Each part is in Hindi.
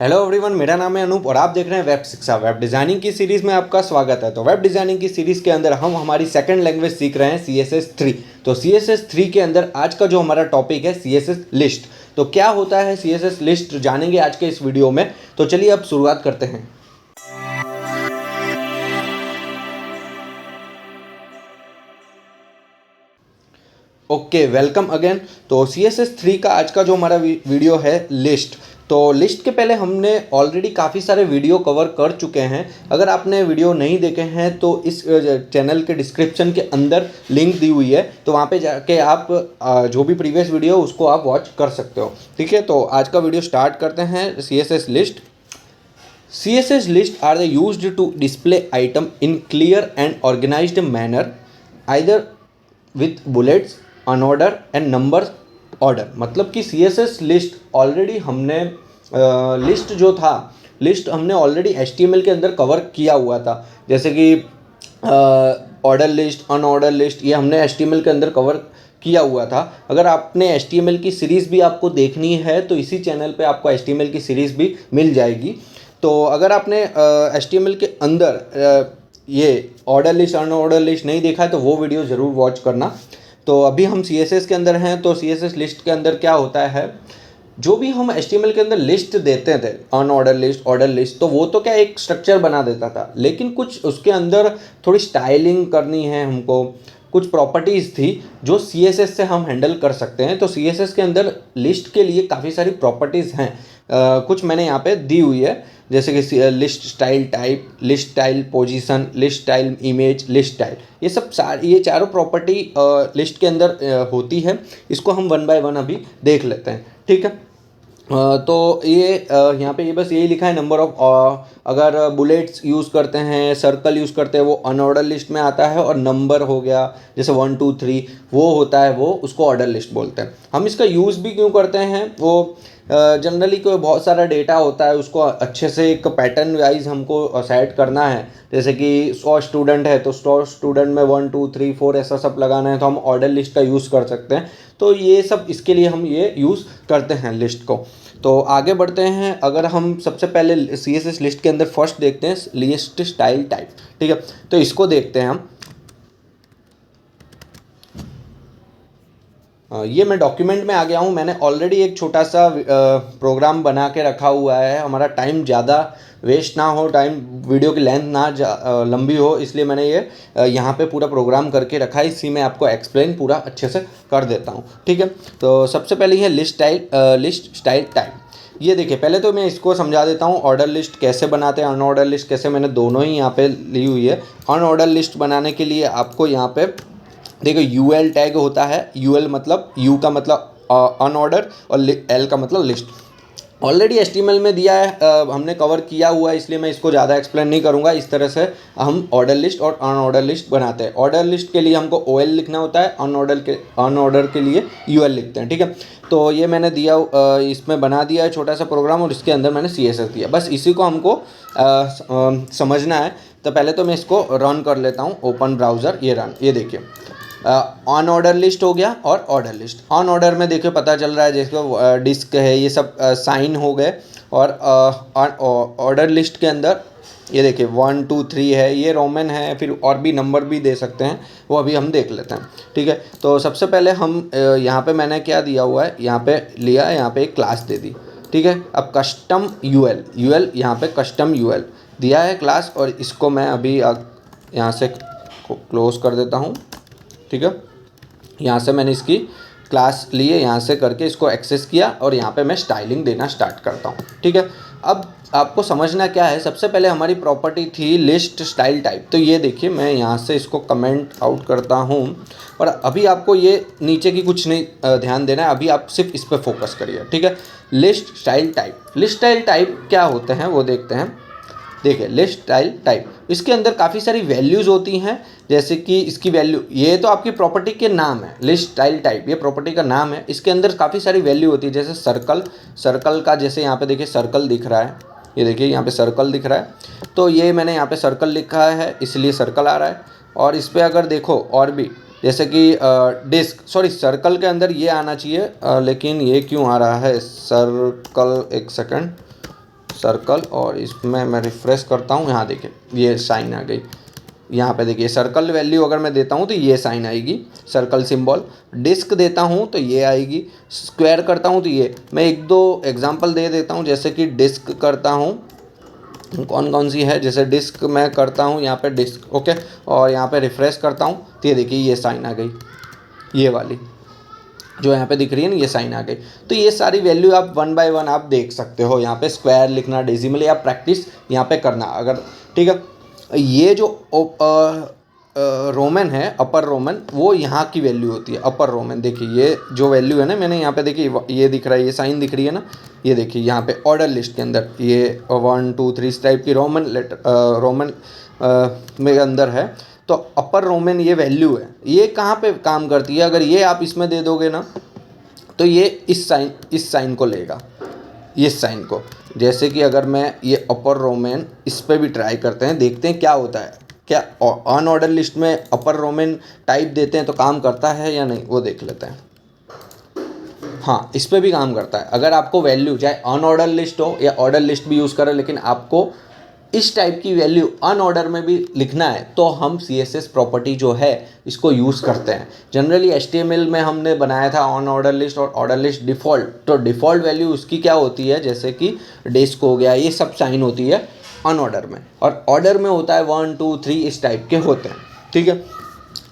हेलो एवरीवन, मेरा नाम है अनूप और आप देख रहे हैं वेब शिक्षा। वेब डिज़ाइनिंग की सीरीज़ में आपका स्वागत है। तो वेब डिज़ाइनिंग की सीरीज़ के अंदर हम हमारी सेकंड लैंग्वेज सीख रहे हैं CSS3। तो CSS3 के अंदर आज का जो हमारा टॉपिक है CSS लिस्ट। तो क्या होता है CSS लिस्ट जानेंगे आज के इस वीडियो में। तो चलिए अब शुरुआत करते हैं। Okay, welcome again. तो CSS3 का आज का जो हमारा वीडियो है लिस्ट। तो लिस्ट के पहले हमने ऑलरेडी काफ़ी सारे वीडियो कवर कर चुके हैं। अगर आपने वीडियो नहीं देखे हैं तो इस चैनल के डिस्क्रिप्शन के अंदर लिंक दी हुई है, तो वहाँ पे जाके आप जो भी प्रीवियस वीडियो उसको आप वॉच कर सकते हो। ठीक है, तो आज का वीडियो स्टार्ट करते हैं। CSS list. CSS list are used to display item in clear and organized manner, either with bullets, unorder and numbers order। मतलब कि CSS लिस्ट ऑलरेडी हमने लिस्ट जो था, लिस्ट हमने ऑलरेडी HTML के अंदर कवर किया हुआ था। जैसे कि ऑर्डर लिस्ट, अनऑर्डर लिस्ट, ये हमने HTML के अंदर कवर किया हुआ था। अगर आपने HTML की सीरीज़ भी आपको देखनी है तो इसी चैनल पे आपको HTML की सीरीज़ भी मिल जाएगी। तो अगर आपने HTML के अंदर ये ऑर्डर लिस्ट, अनऑर्डर लिस्ट नहीं देखा है तो वो वीडियो ज़रूर वॉच करना। तो अभी हम CSS के अंदर हैं। तो CSS लिस्ट के अंदर क्या होता है, जो भी हम HTML के अंदर लिस्ट देते थे, अनऑर्डर लिस्ट, ऑर्डर लिस्ट, तो वो तो क्या एक स्ट्रक्चर बना देता था, लेकिन कुछ उसके अंदर थोड़ी स्टाइलिंग करनी है हमको, कुछ प्रॉपर्टीज़ थी जो CSS से हम हैंडल कर सकते हैं। तो CSS के अंदर लिस्ट के लिए काफ़ी सारी प्रॉपर्टीज़ हैं। कुछ मैंने यहाँ पे दी हुई है, जैसे कि list style type, list style position, list style image, list style, ये चारों प्रॉपर्टी लिस्ट के अंदर होती है। इसको हम वन बाय वन अभी देख लेते हैं। ठीक है, तो ये यहाँ पे ये बस यही लिखा है नंबर ऑफ। अगर बुलेट्स यूज़ करते हैं, सर्कल यूज़ करते हैं, वो अनऑर्डर लिस्ट में आता है। और नंबर हो गया जैसे 1 2 3 वो होता है, वो उसको ऑर्डर लिस्ट बोलते हैं। हम इसका यूज़ भी क्यों करते हैं, वो जनरली कोई बहुत सारा डेटा होता है, उसको अच्छे से एक पैटर्न वाइज हमको सेट करना है। जैसे कि 100 स्टूडेंट है तो 100 स्टूडेंट में 1 2 3 4 ऐसा सब लगाना है, तो हम ऑर्डर लिस्ट का यूज़ कर सकते हैं। तो ये सब इसके लिए हम ये यूज़ करते हैं लिस्ट को। तो आगे बढ़ते हैं। अगर हम सबसे पहले CSS लिस्ट के अंदर फर्स्ट देखते हैं लिस्ट स्टाइल टाइप। ठीक है, तो इसको देखते हैं हम। ये मैं डॉक्यूमेंट में आ गया हूँ। मैंने ऑलरेडी एक छोटा सा प्रोग्राम बना के रखा हुआ है। हमारा टाइम ज़्यादा वेस्ट ना हो, टाइम वीडियो की लेंथ ना लंबी हो, इसलिए मैंने ये यहाँ पे पूरा प्रोग्राम करके रखा है। इसी में आपको एक्सप्लेन पूरा अच्छे से कर देता हूँ। ठीक है, तो सबसे पहले है लिस्ट स्टाइल टाइप। ये देखिए, पहले तो मैं इसको समझा देता हूँ ऑर्डर लिस्ट कैसे बनाते हैं, अनऑर्डर लिस्ट कैसे। मैंने दोनों ही यहाँ पे ली हुई है। अनऑर्डर लिस्ट बनाने के लिए आपको यहाँ पे देखो UL टैग होता है। UL मतलब U का मतलब अनऑर्डर और L का मतलब लिस्ट। ऑलरेडी HTML में दिया है, हमने कवर किया हुआ है, इसलिए मैं इसको ज़्यादा एक्सप्लेन नहीं करूँगा। इस तरह से हम ऑर्डर लिस्ट और अनऑर्डर लिस्ट बनाते हैं। ऑर्डर लिस्ट के लिए हमको OL लिखना होता है, अनऑर्डर के लिए UL लिखते हैं। ठीक है, तो ये मैंने दिया, इसमें बना दिया है छोटा सा प्रोग्राम, और इसके अंदर मैंने CSS दिया। बस इसी को हमको समझना है। तो पहले तो मैं इसको रन कर लेता हूँ, ओपन ब्राउज़र, ये रन। ये देखिए, ऑन ऑर्डर लिस्ट हो गया और ऑर्डर लिस्ट। ऑन ऑर्डर में देखिए पता चल रहा है, जैसे डिस्क है, ये सब साइन हो गए। और ऑर्डर लिस्ट के अंदर ये देखिए 1 2 3 है, ये रोमन है, फिर और भी नंबर भी दे सकते हैं, वो अभी हम देख लेते हैं। ठीक है, तो सबसे पहले हम यहाँ पे मैंने क्या दिया हुआ है, यहाँ पे लिया है, यहाँ पे एक क्लास दे दी। ठीक है, अब कस्टम UL यहाँ पे कस्टम UL दिया है क्लास, और इसको मैं अभी यहाँ से क्लोज कर देता हूँ। ठीक है, यहाँ से मैंने इसकी क्लास लिए, यहाँ से करके इसको एक्सेस किया, और यहाँ पे मैं स्टाइलिंग देना स्टार्ट करता हूँ। ठीक है, अब आपको समझना क्या है, सबसे पहले हमारी प्रॉपर्टी थी लिस्ट स्टाइल टाइप। तो ये देखिए, मैं यहाँ से इसको कमेंट आउट करता हूँ, और अभी आपको ये नीचे की कुछ नहीं ध्यान देना है, अभी आप सिर्फ इस पर फोकस करिए। ठीक है, लिस्ट स्टाइल टाइप क्या होते हैं वो देखते हैं। देखिए, लिस्ट स्टाइल टाइप, इसके अंदर काफ़ी सारी वैल्यूज़ होती हैं। जैसे कि इसकी वैल्यू, ये तो आपकी प्रॉपर्टी के नाम है, लिस्ट स्टाइल टाइप ये प्रॉपर्टी का नाम है। इसके अंदर काफ़ी सारी वैल्यू होती है, जैसे सर्कल का, जैसे यहाँ पे देखिए सर्कल दिख रहा है, ये देखिए यहाँ पे सर्कल दिख रहा है, तो ये मैंने यहाँ पे सर्कल लिखा है, इसलिए सर्कल आ रहा है। और इस पर अगर देखो और भी, जैसे कि डिस्क, सॉरी सर्कल के अंदर ये आना चाहिए, लेकिन ये क्यों आ रहा है सर्कल, एक सेकंड, सर्कल, और इसमें मैं रिफ्रेश करता हूँ, यहाँ देखिए ये साइन आ गई। यहाँ पे देखिए सर्कल वैल्यू अगर मैं देता हूँ तो ये साइन आएगी, सर्कल सिंबल। डिस्क देता हूँ तो ये आएगी, स्क्वायर करता हूँ तो ये। मैं एक दो एग्जांपल दे देता हूँ, जैसे कि डिस्क करता हूँ, कौन कौन सी है, जैसे डिस्क मैं करता हूँ यहाँ पे डिस्क, ओके, और यहाँ पे रिफ्रेश करता हूँ तो ये देखिए ये साइन आ गई, ये वाली जो यहाँ पे दिख रही है ना, ये साइन आ गई। तो ये सारी वैल्यू आप वन बाय वन आप देख सकते हो, यहाँ पे स्क्वायर लिखना, डेसिमल, या प्रैक्टिस यहाँ पे करना अगर, ठीक है। ये जो रोमन है, अपर रोमन, वो यहाँ की वैल्यू होती है अपर रोमन। देखिए ये जो वैल्यू है ना, मैंने यहाँ पे देखिए ये दिख रहा है, ये साइन दिख रही है ना, ये देखिए यहाँ पे ऑर्डर लिस्ट के अंदर ये 1 2 3 इस टाइप की रोमन लेटर रोमन में अंदर है। तो अपर रोमन ये वैल्यू है, ये कहाँ पे काम करती है, अगर ये आप इसमें दे दोगे ना तो ये इस साइन को लेगा, इस साइन को। जैसे कि अगर मैं ये अपर रोमन इस पर भी ट्राई करते हैं, देखते हैं क्या होता है, क्या अनऑर्डर लिस्ट में अपर रोमन टाइप देते हैं तो काम करता है या नहीं, वो देख लेते हैं। हाँ, इस पर भी काम करता है। अगर आपको वैल्यू चाहे अनऑर्डर लिस्ट हो या ऑर्डर लिस्ट भी यूज़ करें, लेकिन आपको इस टाइप की वैल्यू अनऑर्डर में भी लिखना है तो हम CSS प्रॉपर्टी जो है इसको यूज़ करते हैं। जनरली HTML में हमने बनाया था अनऑर्डर लिस्ट और ऑर्डर लिस्ट डिफ़ॉल्ट, तो डिफ़ॉल्ट वैल्यू उसकी क्या होती है, जैसे कि डिस्क हो गया, ये सब साइन होती है अनऑर्डर में, और ऑर्डर में होता है 1 2 3 इस टाइप के होते हैं, ठीक है।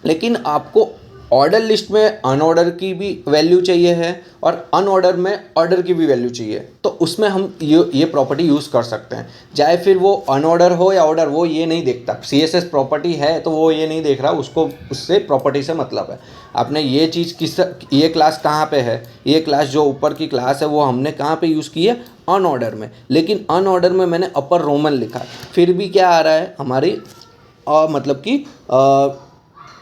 लेकिन आपको ऑर्डर लिस्ट में अनऑर्डर की भी वैल्यू चाहिए है और अनऑर्डर में ऑर्डर की भी वैल्यू चाहिए, तो उसमें हम ये प्रॉपर्टी यूज़ कर सकते हैं। चाहे फिर वो अनऑर्डर हो या ऑर्डर, वो ये नहीं देखता। CSS प्रॉपर्टी है तो वो ये नहीं देख रहा, उसको उससे प्रॉपर्टी से मतलब है। आपने ये चीज़ ये क्लास कहाँ पे है, ये क्लास जो ऊपर की क्लास है वो हमने कहाँ पे यूज़ की है, अनऑर्डर में। लेकिन अनऑर्डर में मैंने अपर रोमन लिखा है, फिर भी क्या आ रहा है हमारी मतलब कि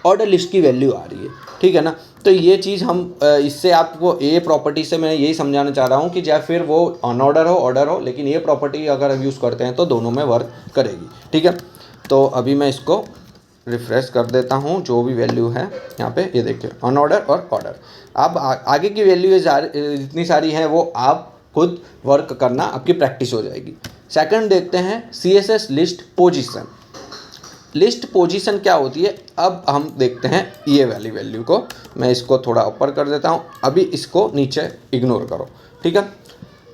ऑर्डर लिस्ट की वैल्यू आ रही है, ठीक है ना। तो ये चीज़ हम इससे आपको ये प्रॉपर्टी से मैं यही समझाना चाह रहा हूँ कि चाहे फिर वो अनऑर्डर हो ऑर्डर हो, लेकिन ये प्रॉपर्टी अगर हम यूज़ करते हैं तो दोनों में वर्क करेगी, ठीक है। तो अभी मैं इसको रिफ्रेश कर देता हूँ, जो भी वैल्यू है यहाँ पे ये देखिए अनऑर्डर और ऑर्डर। अब आगे की वैल्यू जितनी सारी हैं वो आप खुद वर्क करना, आपकी प्रैक्टिस हो जाएगी। सेकंड देखते हैं CSS list position. List position क्या होती है, अब हम देखते हैं ये वाली वैल्यू को। मैं इसको थोड़ा ऊपर कर देता हूँ, अभी इसको नीचे इग्नोर करो, ठीक है।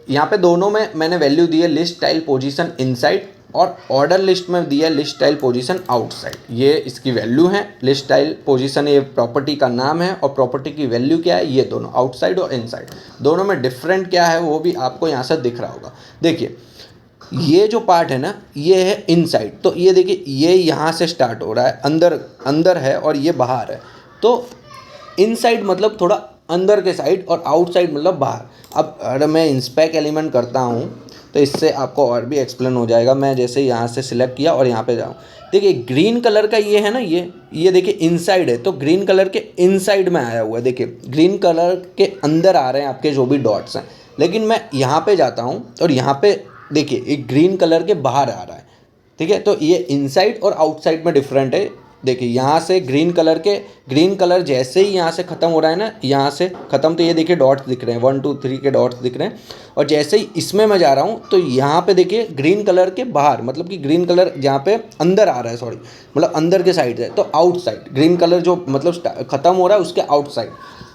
यहाँ पे दोनों में मैंने वैल्यू दी है लिस्ट स्टाइल पोजीशन इनसाइड, और ऑर्डर लिस्ट में दिया है लिस्ट स्टाइल पोजीशन आउटसाइड। ये इसकी वैल्यू है, लिस्ट स्टाइल पोजीशन ये प्रॉपर्टी का नाम है, और प्रॉपर्टी की वैल्यू क्या है, ये दोनों आउटसाइड और इनसाइड। दोनों में डिफरेंट क्या है वो भी आपको यहाँ से दिख रहा होगा। देखिए ये जो पार्ट है ना, ये है इनसाइड, तो ये देखिए ये यहाँ से स्टार्ट हो रहा है, अंदर है, और ये बाहर है। तो इनसाइड मतलब थोड़ा अंदर के साइड, और आउटसाइड मतलब बाहर। अब अगर मैं इंस्पेक्ट एलिमेंट करता हूँ तो इससे आपको और भी एक्सप्लेन हो जाएगा। मैं जैसे यहाँ से सिलेक्ट किया और यहाँ पे जाऊँ, देखिए ग्रीन कलर का ये है ना, ये देखिए इनसाइड है, तो ग्रीन कलर के इनसाइड में आया हुआ है। देखिए ग्रीन कलर के अंदर आ रहे हैं आपके जो भी डॉट्स हैं, लेकिन मैं यहाँ पे जाता हूँ और यहाँ पे देखिए एक ग्रीन कलर के बाहर आ रहा है, ठीक है। तो ये इनसाइड और आउटसाइड में डिफरेंट है। देखिए यहाँ से ग्रीन कलर जैसे ही यहाँ से ख़त्म हो रहा है ना, यहाँ से ख़त्म, तो ये देखिए डॉट्स दिख रहे हैं, 1 2 3 के डॉट्स दिख रहे हैं। और जैसे ही इसमें मैं जा रहा हूँ तो यहाँ पे देखिए ग्रीन कलर के बाहर, मतलब कि ग्रीन कलर जहाँ पे अंदर आ रहा है, सॉरी मतलब अंदर के साइड है, तो आउटसाइड ग्रीन कलर जो मतलब ख़त्म हो रहा है उसके आउटसाइड।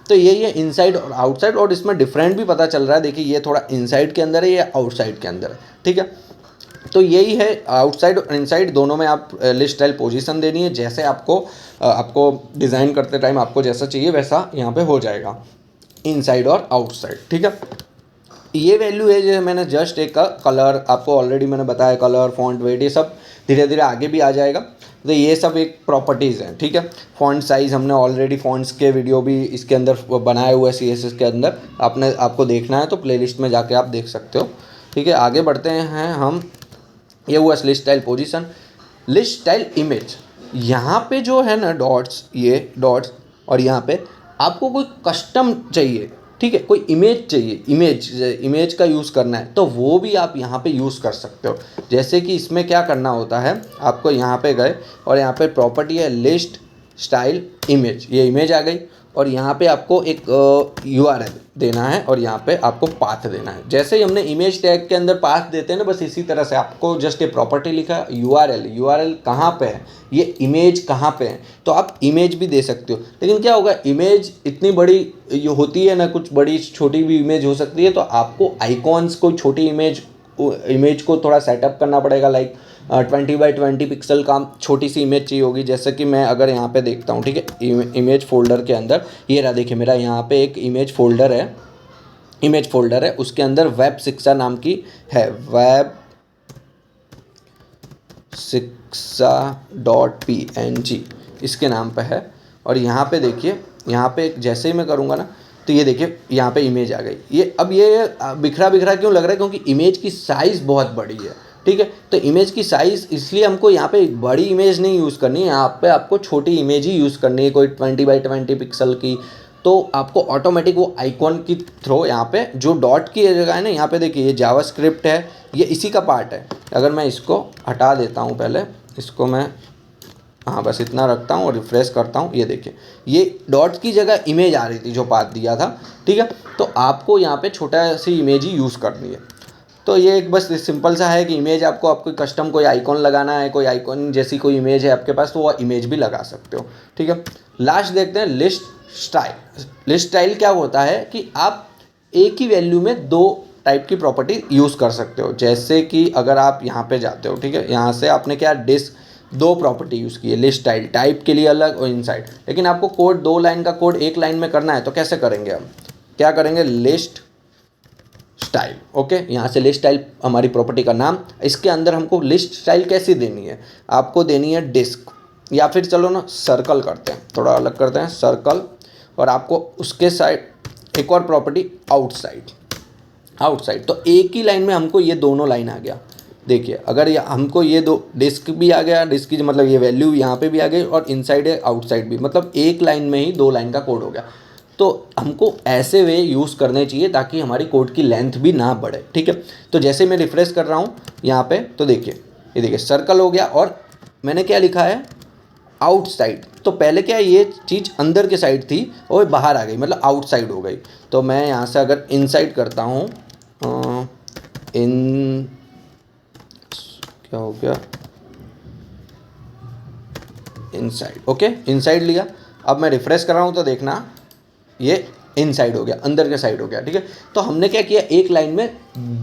तो यही है इनसाइड और आउटसाइड, और इसमें डिफरेंट भी पता चल रहा है। देखिए ये थोड़ा इनसाइड के अंदर है, ये आउटसाइड के अंदर है, ठीक है। तो यही है, आउटसाइड और इनसाइड दोनों में आप लिस्ट स्टाइल पोजीशन देनी है। जैसे आपको डिज़ाइन करते टाइम आपको जैसा चाहिए वैसा यहाँ पे हो जाएगा, इनसाइड और आउटसाइड, ठीक है। ये वैल्यू है जो मैंने जस्ट एक कलर आपको ऑलरेडी मैंने बताया, कलर फॉन्ट वेट ये सब धीरे धीरे आगे भी आ जाएगा। तो ये सब एक प्रॉपर्टीज़ हैं, ठीक है। फॉन्ट साइज़ हमने ऑलरेडी फॉन्ट्स के वीडियो भी इसके अंदर बनाए हुए हैं CSS के अंदर, आपको देखना है तो प्लेलिस्ट में जाके आप देख सकते हो, ठीक है। आगे बढ़ते हैं हम। ये हुआ list style position. List style image, यहाँ पे जो है ना डॉट्स, ये डॉट्स, और यहाँ पे आपको कोई कस्टम चाहिए, ठीक है, कोई इमेज चाहिए, इमेज का यूज़ करना है, तो वो भी आप यहाँ पे यूज़ कर सकते हो। जैसे कि इसमें क्या करना होता है, आपको यहाँ पे गए और यहाँ पे प्रॉपर्टी है लिस्ट स्टाइल इमेज, ये इमेज आ गई, और यहाँ पे आपको एक URL देना है और यहाँ पे आपको पाथ देना है। जैसे ही हमने इमेज टैग के अंदर पाथ देते हैं ना, बस इसी तरह से आपको जस्ट ये प्रॉपर्टी लिखा है URL कहाँ पे है, ये इमेज कहाँ पे है, तो आप इमेज भी दे सकते हो। लेकिन क्या होगा, इमेज इतनी बड़ी ये होती है ना, कुछ बड़ी छोटी भी इमेज हो सकती है, तो आपको आइकॉन्स को छोटी इमेज को थोड़ा सेटअप करना पड़ेगा। लाइक 20x20 पिक्सल का छोटी सी इमेज चाहिए होगी। जैसे कि मैं अगर यहाँ पे देखता हूँ, ठीक है, इमेज फोल्डर के अंदर ये रहा, देखिए मेरा यहाँ पे एक इमेज फोल्डर है, उसके अंदर वेब शिक्षा नाम की है, वेब शिक्षा.png इसके नाम पे है। और यहाँ पे देखिए, यहाँ पे जैसे ही मैं करूँगा ना, तो ये देखिए यहाँ पे इमेज आ गई। ये बिखरा बिखरा क्यों लग रहा है, क्योंकि इमेज की साइज़ बहुत बड़ी है, ठीक है। तो इमेज की साइज़ इसलिए हमको यहाँ पे बड़ी इमेज नहीं यूज़ करनी है, यहाँ पे आपको छोटी इमेज ही यूज़ करनी है, कोई 20x20 पिक्सल की। तो आपको ऑटोमेटिक वो आइकॉन की थ्रो यहाँ पे जो डॉट की जगह है ना, यहाँ पे देखिए ये जावास्क्रिप्ट है, ये इसी का पार्ट है। अगर मैं इसको हटा देता हूँ, पहले इसको मैं बस इतना रखता हूँ और रिफ्रेश करता हूँ, ये देखिए ये डॉट की जगह इमेज आ रही थी जो पाथ दिया था, ठीक है। तो आपको यहाँ पे छोटा सी इमेज ही यूज़ करनी है। तो ये एक बस सिंपल सा है कि इमेज आपको कस्टम कोई आइकॉन लगाना है, कोई आइकॉन जैसी कोई इमेज है आपके पास, तो वो इमेज भी लगा सकते हो, ठीक है। लास्ट देखते हैं लिस्ट स्टाइल क्या होता है कि आप एक ही वैल्यू में 2 टाइप की प्रॉपर्टी यूज़ कर सकते हो। जैसे कि अगर आप यहाँ पे जाते हो, ठीक है, यहाँ से आपने क्या 2 प्रॉपर्टी यूज़ की है, लिस्ट स्टाइल टाइप के लिए अलग और इनसाइड। लेकिन आपको कोड 2 लाइन का कोड 1 लाइन में करना है, तो कैसे करेंगे हम, क्या करेंगे, लिस्ट स्टाइल। ओके, यहाँ से लिस्ट स्टाइल हमारी प्रॉपर्टी का नाम, इसके अंदर हमको लिस्ट स्टाइल कैसी देनी है, आपको देनी है डिस्क, या फिर चलो ना सर्कल करते हैं, थोड़ा अलग करते हैं, सर्कल। और आपको उसके साइड एक और प्रॉपर्टी आउटसाइड। तो एक ही लाइन में हमको ये दोनों लाइन आ गया। देखिए अगर हमको ये 2 डिस्क भी आ गया, डिस्क की मतलब ये वैल्यू यहाँ पे भी आ गई, और इनसाइड है आउटसाइड भी, मतलब एक लाइन में ही 2 लाइन का कोड हो गया। तो हमको ऐसे वे यूज़ करने चाहिए ताकि हमारी कोड की लेंथ भी ना बढ़े, ठीक है। तो जैसे मैं रिफ्रेश कर रहा हूँ यहाँ पे, तो देखिए ये देखिए सर्कल हो गया, और मैंने क्या लिखा है, आउटसाइड। तो पहले क्या ये चीज़ अंदर के साइड थी और बाहर आ गई, मतलब आउटसाइड हो गई। तो मैं यहाँ से अगर इनसाइड करता हूँ, क्या हो गया, इनसाइड। ओके, इनसाइड लिया। अब मैं रिफ्रेश कर रहा हूँ तो देखना ये इनसाइड हो गया, अंदर के साइड हो गया, ठीक है। तो हमने क्या किया, एक लाइन में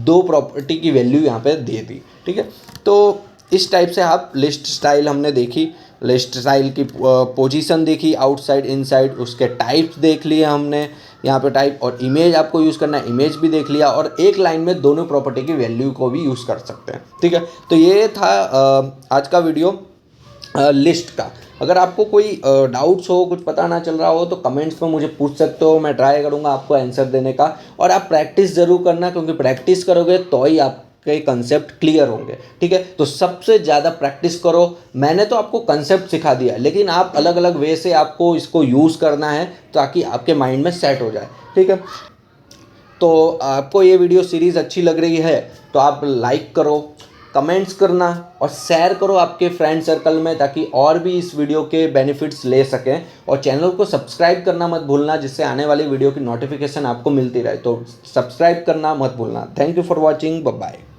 2 प्रॉपर्टी की वैल्यू यहाँ पे दे दी, ठीक है। तो इस टाइप से आप लिस्ट स्टाइल हमने देखी, लिस्ट स्टाइल की पोजीशन देखी, आउटसाइड इनसाइड, उसके टाइप्स देख लिए हमने यहाँ पे टाइप, और इमेज आपको यूज़ करना है, इमेज भी देख लिया, और एक लाइन में दोनों प्रॉपर्टी की वैल्यू को भी यूज़ कर सकते हैं, ठीक है। तो ये था आज का वीडियो लिस्ट का। अगर आपको कोई डाउट्स हो, कुछ पता ना चल रहा हो, तो कमेंट्स में मुझे पूछ सकते हो, मैं ट्राई करूँगा आपको आंसर देने का। और आप प्रैक्टिस ज़रूर करना, क्योंकि प्रैक्टिस करोगे तो ही आपके कंसेप्ट क्लियर होंगे, ठीक है। तो सबसे ज़्यादा प्रैक्टिस करो। मैंने तो आपको कंसेप्ट सिखा दिया, लेकिन आप अलग अलग वे से आपको इसको यूज़ करना है ताकि आपके माइंड में सेट हो जाए, ठीक है। तो आपको ये वीडियो सीरीज़ अच्छी लग रही है तो आप लाइक करो, कमेंट्स करना और शेयर करो आपके फ्रेंड सर्कल में, ताकि और भी इस वीडियो के बेनिफिट्स ले सकें। और चैनल को सब्सक्राइब करना मत भूलना, जिससे आने वाली वीडियो की नोटिफिकेशन आपको मिलती रहे। तो सब्सक्राइब करना मत भूलना। Thank you for watching, bye bye.